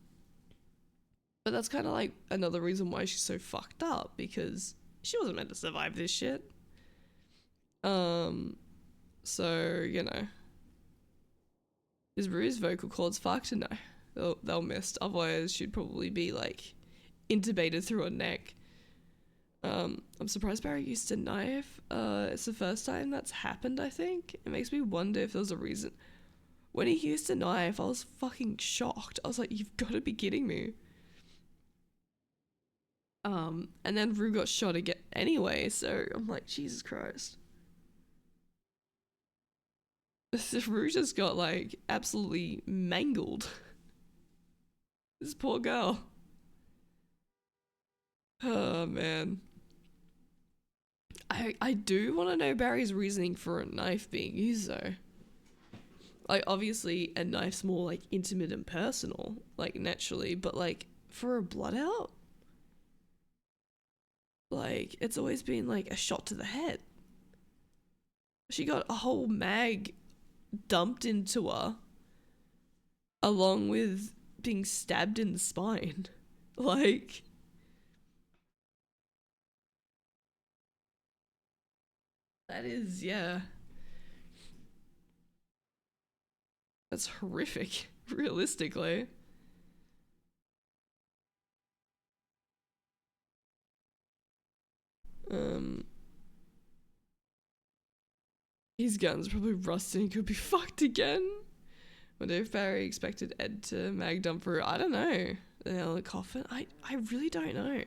that's kind of like another reason why she's so fucked up, because she wasn't meant to survive this shit. So, you know. Is Rue's vocal cords fucked? No. They'll missed. Otherwise, she'd probably be, like, intubated through her neck. I'm surprised Barry used a knife. It's the first time that's happened, I think. It makes me wonder if there's a reason. When he used a knife, I was fucking shocked. I was like, you've got to be kidding me. And then Rue got shot again anyway, so I'm like, Jesus Christ. Rue just got, like, absolutely mangled. This poor girl. Oh, man. I do want to know Barry's reasoning for a knife being used, though. Like, obviously, a knife's more, like, intimate and personal, like, naturally, but, like, for a blood out? Like, it's always been, like, a shot to the head. She got a whole mag dumped into her, along with being stabbed in the spine. Like, That is, yeah. That's horrific, realistically. Um, his gun's probably rusting, could be fucked again. What if Barry expected Ed to mag dump through? I don't know. The coffin? I really don't know.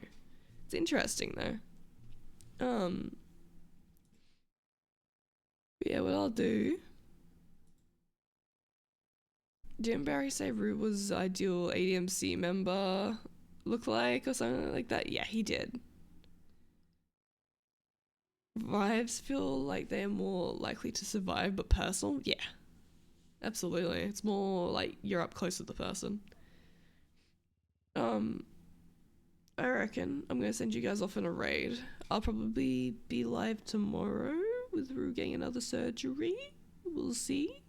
It's interesting though. Yeah, what I'll do. Didn't Barry say Rue was ideal ADMC member look like or something like that? Yeah, he did. Vibes feel like they're more likely to survive, but personal? Yeah. Absolutely. It's more like you're up close with the person. I reckon I'm gonna send you guys off in a raid. I'll probably be live tomorrow with Rue getting another surgery. We'll see.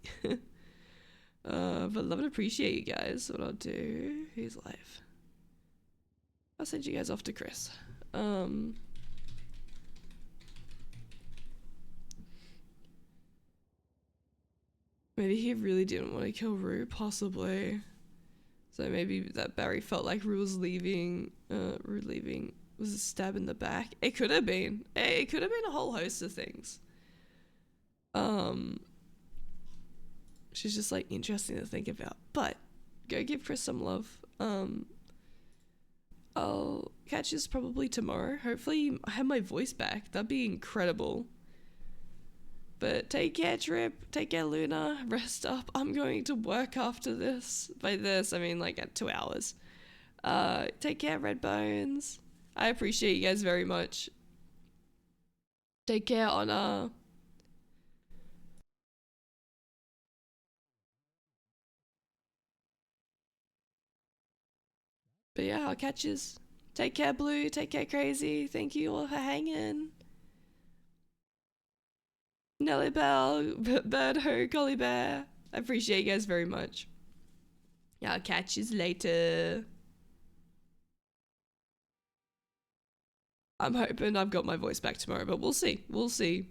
But love and appreciate you guys. What I'll do, who's live? I'll send you guys off to Chris. Maybe he really didn't want to kill Rue, possibly. So maybe that Barry felt like Rue was leaving. Rue leaving was a stab in the back. It could have been. It could have been a whole host of things. She's just like interesting to think about. But go give Chris some love. I'll catch this probably tomorrow. Hopefully I have my voice back. That'd be incredible. But take care, Trip. Take care, Luna. Rest up. I'm going to work after this. By this, I mean like at 2 hours. Take care, Red Bones. I appreciate you guys very much. Take care, Honor. But yeah, I'll catch yous. Take care, Blue. Take care, Crazy. Thank you all for hanging. Nelly Bell, Bird Ho, Golly Bear. I appreciate you guys very much. Yeah, I'll catch yous later. I'm hoping I've got my voice back tomorrow, but we'll see. We'll see.